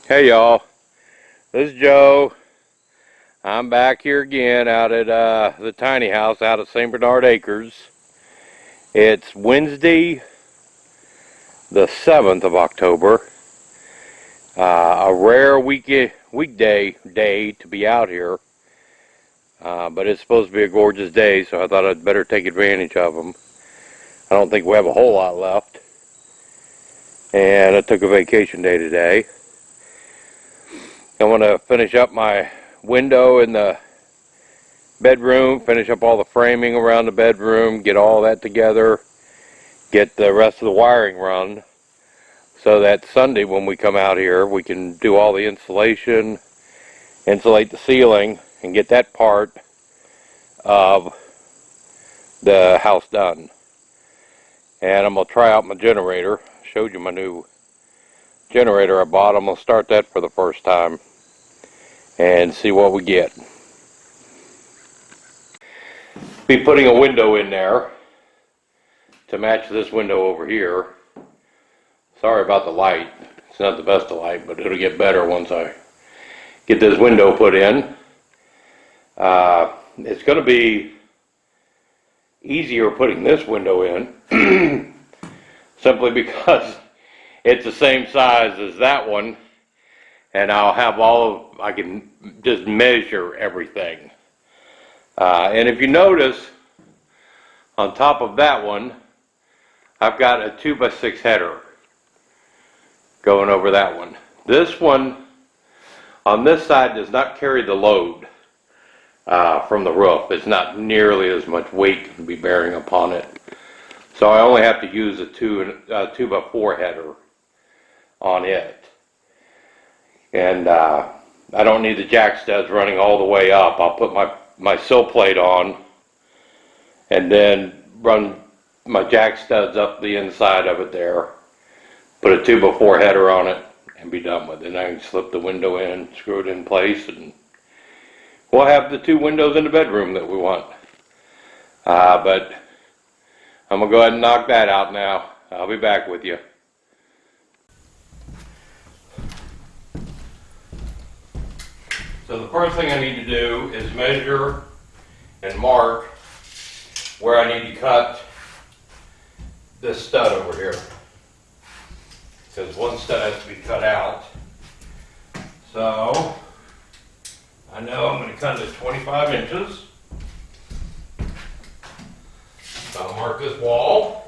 Hey y'all, this is Joe. I'm back here again out at the tiny house out at St. Bernard Acres. It's Wednesday the 7th of October. A rare weekday day to be out here. But it's supposed to be a gorgeous day, so I thought I'd better take advantage of them. I don't think we have a whole lot left. And I took a vacation day today. I want to finish up my window in the bedroom, finish up all the framing around the bedroom, get all that together, get the rest of the wiring run, so that Sunday when we come out here we can do all the insulation, insulate the ceiling, and get that part of the house done. And I'm going to try out my generator. I showed you my new generator I bought. I'm going to start that for the first time and see what we get. Be putting a window in there to match this window over here. Sorry about the light. It's not the best of light, but it'll get better once I get this window put in. It's going to be easier putting this window in simply because it's the same size as that one, and I'll have I can just measure everything. And if you notice, on top of that one, I've got a 2x6 header going over that one. This one on this side does not carry the load from the roof. It's not nearly as much weight to be bearing upon it. So I only have to use a 2x4 header on it. And I don't need the jack studs running all the way up. I'll put my sill plate on and then run my jack studs up the inside of it there, put a 2x4 header on it, and be done with it. And I can slip the window in, screw it in place, and we'll have the two windows in the bedroom that we want. But I'm going to go ahead and knock that out now. I'll be back with you. So the first thing I need to do is measure and mark where I need to cut this stud over here, because one stud has to be cut out. So I know I'm going to cut it at 25 inches. So I'll mark this wall.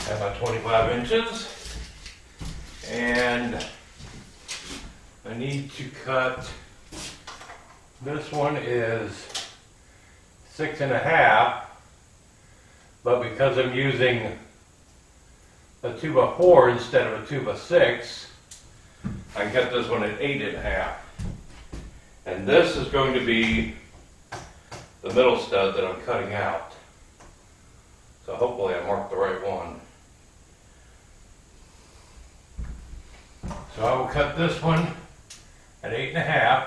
Have my 25 inches, and I need to cut, this one is 6.5, but because I'm using a 2x4 instead of a 2x6, I can cut this one at 8.5. And this is going to be the middle stud that I'm cutting out. So hopefully I marked the right one. So I will cut this one at 8.5.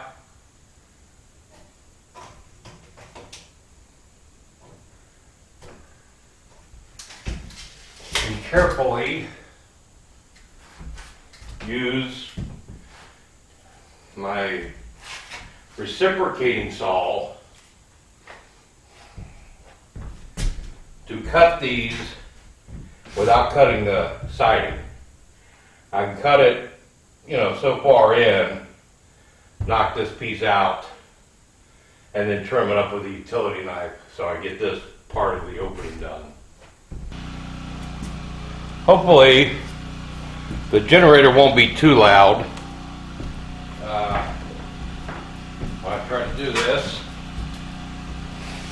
And carefully use my reciprocating saw to cut these without cutting the siding. I can cut it, so far in, knock this piece out, and then trim it up with a utility knife so I get this part of the opening done. Hopefully the generator won't be too loud when I try to do this.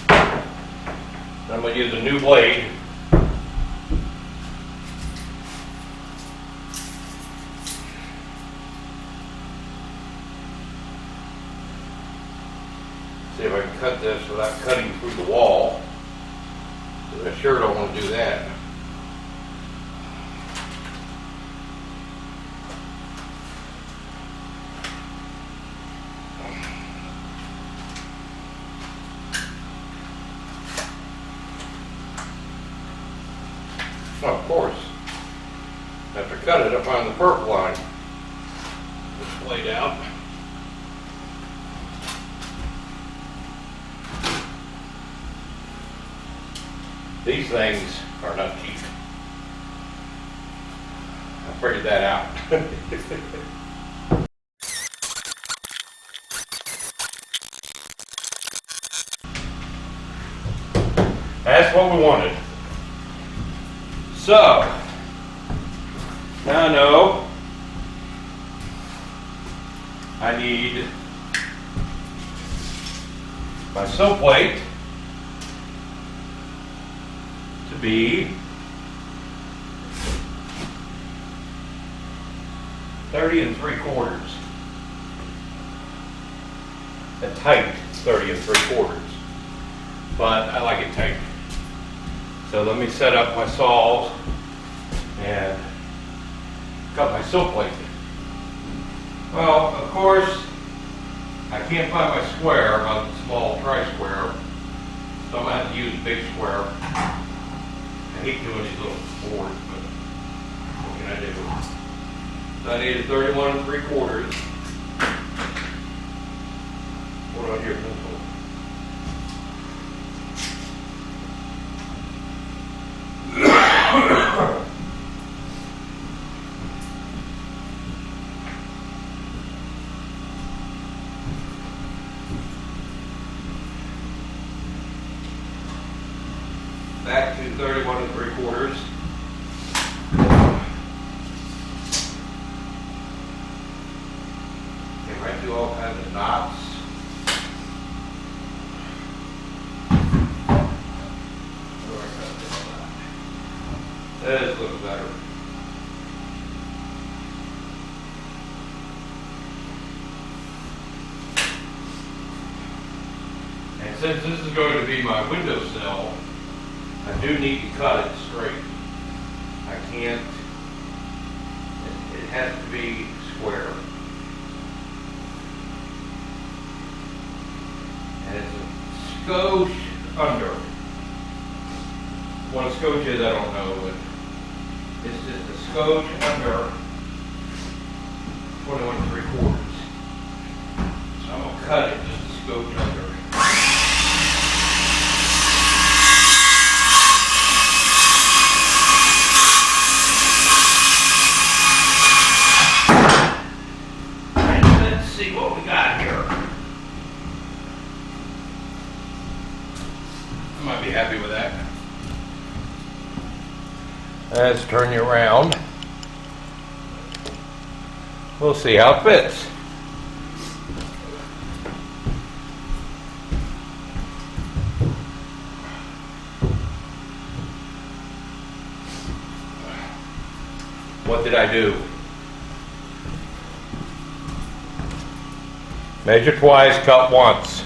I'm going to use a new blade. See if I can cut this without cutting through the wall. I sure don't want to do that. Of course. After cut it, I find the perk line. It's laid out. These things are not cheap. I figured that out. That's what we wanted. So, now I know I need my sill plate to be 30 3/4. A tight 30 3/4. But I like it tight. So let me set up my saws and cut my sill plate. Well, of course, I can't find my square, my small tri-square, so I'm going to have to use a big square. I hate doing these little boards, but what can I do? So I need a 31 3/4. What on your pencil? Back to 31 3/4. Okay, right through all kinds of knots. This looks better. And since this is going to be my windowsill, I do need to cut it straight. I can't, it has to be square. And it's a skosh under. What a skosh is, I don't know, but it's just a skosh under 21 3/4. So I'm going to cut it just a skosh under. See what we got here. I might be happy with that. Let's turn you around. We'll see how it fits. What did I do? Measure twice, cut once.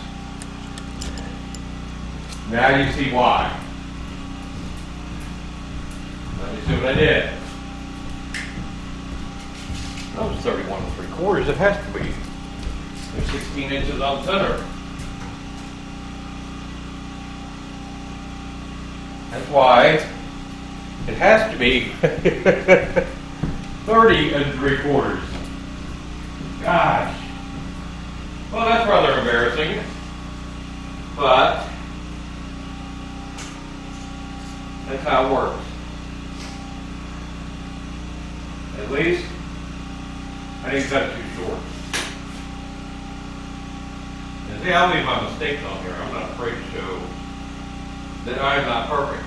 Now you see why. Let me see what I did. That was 31 3/4. It has to be. There's 16 inches on center. That's why it has to be 30 3/4. Gosh. Well, that's rather embarrassing, but that's how it works. At least, I didn't cut it too short. And see, I'll leave my mistakes on here. I'm not afraid to show that I'm not perfect.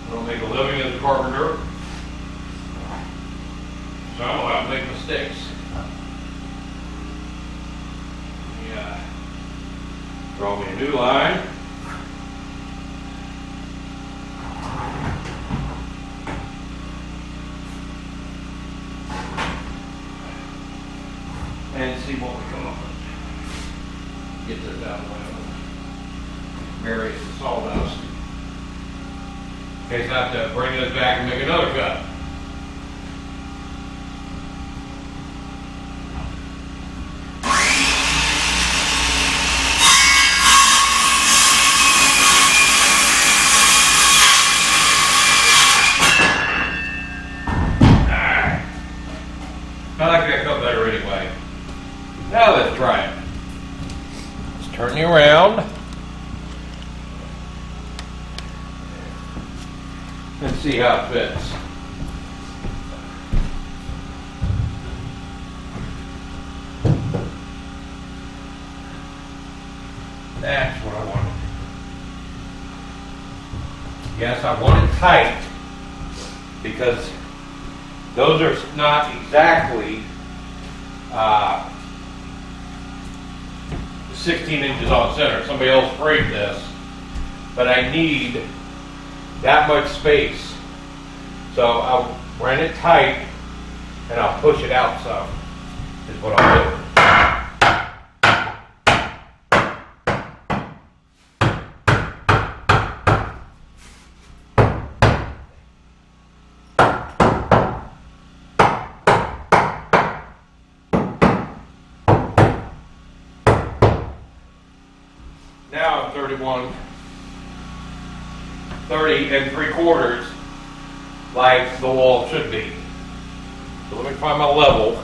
I don't make a living as a carpenter, so I'm allowed to make mistakes. Draw me a new line. And see what we come up with. Get this out of the way. Bury some sawdust. In case I have to bring this back and make another cut. Now let's try it. Let's turn you around. Let's see how it fits. That's what I wanted. Yes, I want it tight because those are not exactly 16 inches on center. Somebody else framed this, but I need that much space. So I'll run it tight and I'll push it out some, is what I'll do. Now I'm 30 3/4 like the wall should be. So let me find my level.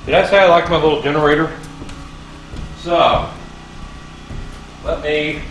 Did I say I like my little generator? So let me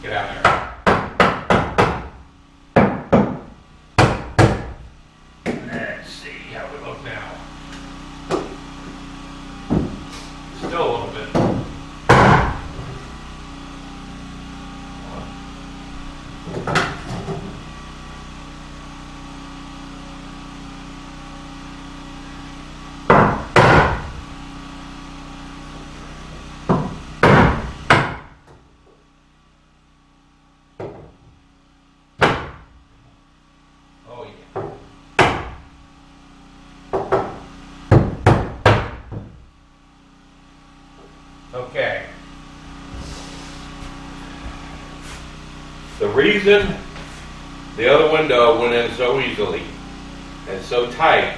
get out there. Let's see how we look now. Still a little bit. Oh yeah. Okay. The reason the other window went in so easily and so tight,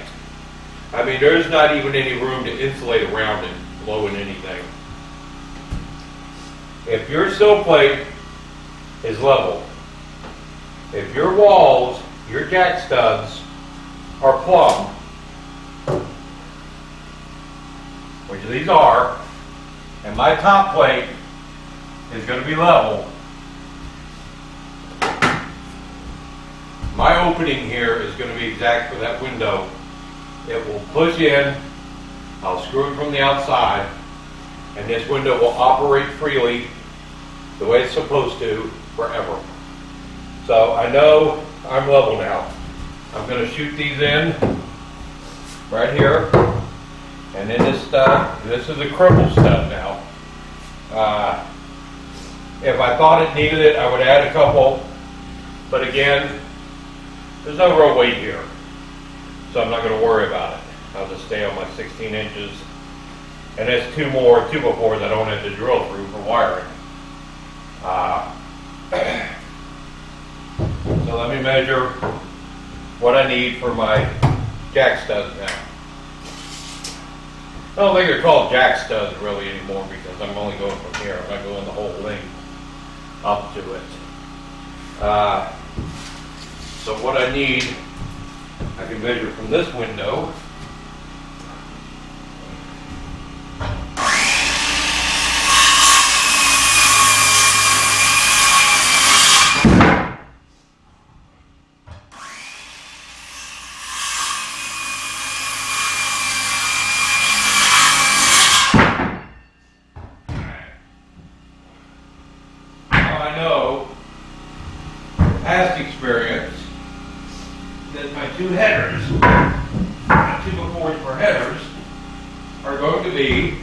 I mean, there's not even any room to insulate around it, blowing anything. If your sill plate is level, if your walls, your jack studs are plumb, which these are, and my top plate is going to be level, my opening here is going to be exact for that window. It will push in, I'll screw it from the outside, and this window will operate freely the way it's supposed to forever. So I know I'm level now. I'm going to shoot these in right here, and then this stud, this is a crumple stud now. If I thought it needed it, I would add a couple, but again, there's no real weight here, so I'm not going to worry about it. I'll just stay on my 16 inches, and there's two before that I don't have to drill through for wiring. So let me measure what I need for my jack studs now. I don't think they're called jack studs really anymore because I'm only going from here. I'm not going the whole length up to it. So what I need, I can measure from this window. Past experience that my two headers, my 2x4s for headers, are going to be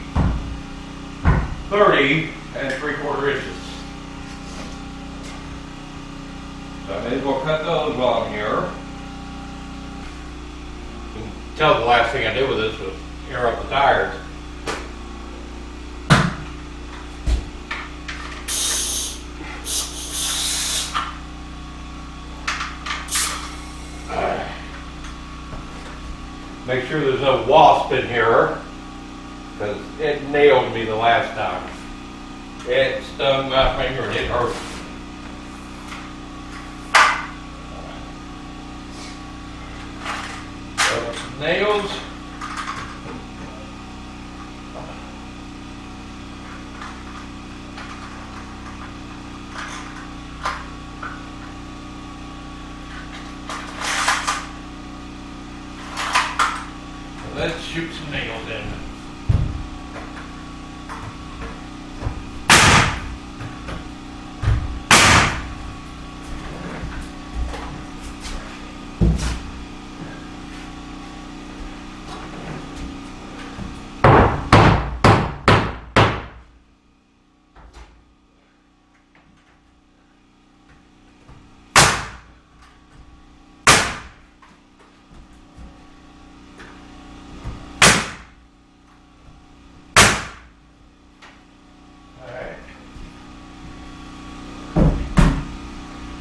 30 3/4 inches. So I may as well cut those while I'm here. You can tell the last thing I did with this was air up the tires. Make sure there's no wasp in here, because it nailed me the last time. It stung my finger and it hurt. So, nails. Let's shoot some nails in.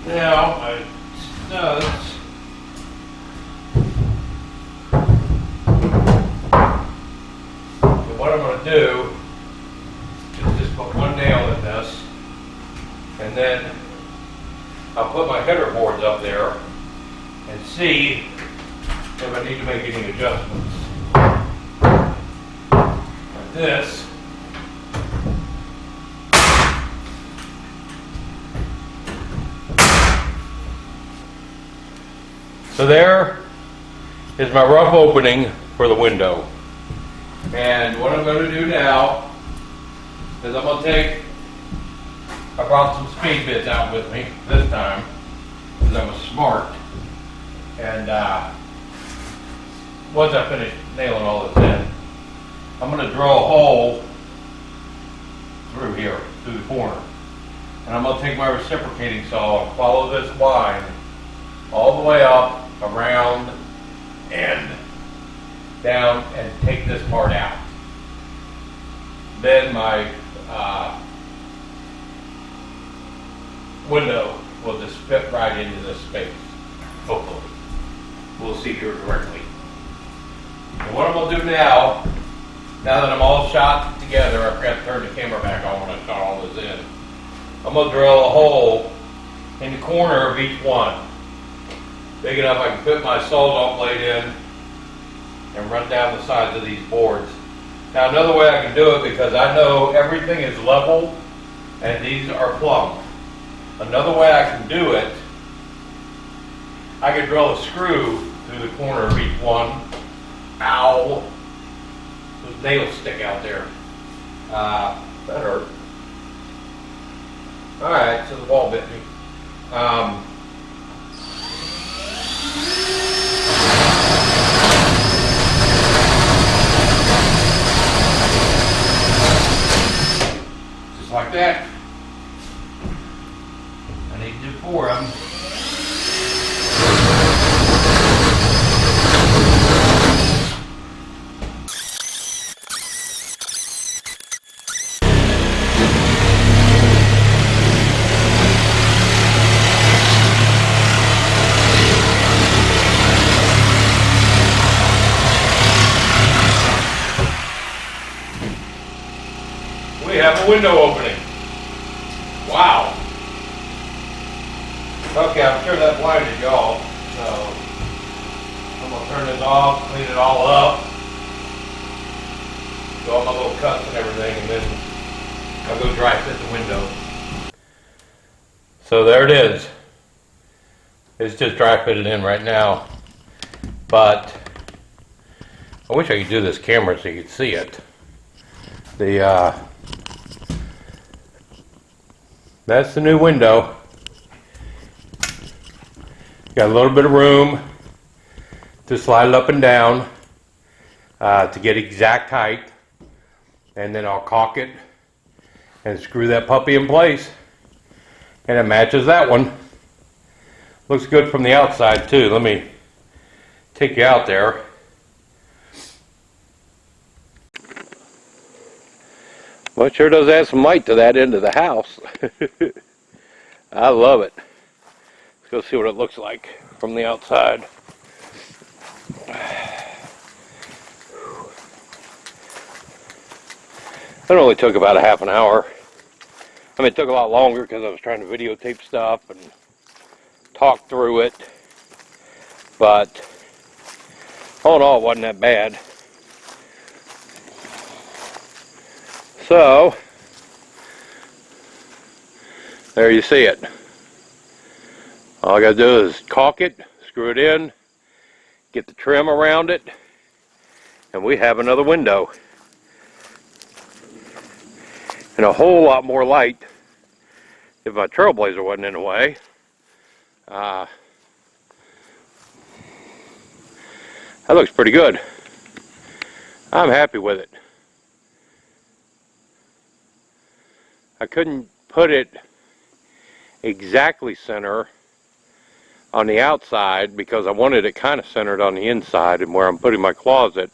Now, my studs. So what I'm going to do is just put one nail in this, and then I'll put my header boards up there and see if I need to make any adjustments. Like this. So there is my rough opening for the window. And what I'm going to do now is I'm going to take, I brought some speed bits out with me this time because I was smart. And once I finish nailing all this in, I'm going to drill a hole through here, through the corner. And I'm going to take my reciprocating saw and follow this line all the way up, around, and down, and take this part out. Then my window will just fit right into this space, hopefully. We'll see here directly. And what I'm going to do now that I'm all shot together, I forgot to turn the camera back on when I shot all this in, I'm going to drill a hole in the corner of each one. Big enough I can put my sawzall blade in and run down the sides of these boards. Now another way I can do it, because I know everything is level and these are plumb. Another way I can do it, I could drill a screw through the corner of each one. Ow! Those nails stick out there. That hurt. Alright, so the wall bit me. Just like that. I need to do 4 of them. We have a window opening. Wow. Okay, I'm sure that blinded y'all. So I'm gonna turn this off, clean it all up, do all my little cuts and everything, and then I'll go dry fit the window. So there it is. It's just dry fitted in right now. But I wish I could do this camera so you could see it. That's the new window. Got a little bit of room to slide it up and down to get exact height, and then I'll caulk it and screw that puppy in place, and it matches that one. Looks good from the outside too. Let me take you out there. Well, it sure does add some light to that end of the house. I love it. Let's go see what it looks like from the outside. It only took about a half an hour. I mean, it took a lot longer because I was trying to videotape stuff and talk through it. But all in all, it wasn't that bad. So, there you see it. All I gotta do is caulk it, screw it in, get the trim around it, and we have another window. And a whole lot more light if my Trailblazer wasn't in the way. That looks pretty good. I'm happy with it. I couldn't put it exactly center on the outside because I wanted it kind of centered on the inside, and where I'm putting my closet,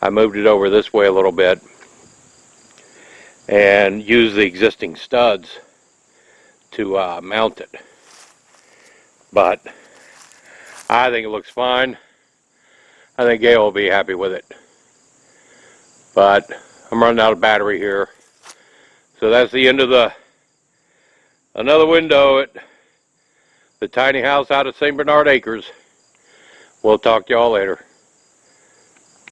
I moved it over this way a little bit and used the existing studs to mount it. But I think it looks fine. I think Gail will be happy with it. But I'm running out of battery here. So that's the end of another window at the tiny house out of St. Bernard Acres. We'll talk to y'all later.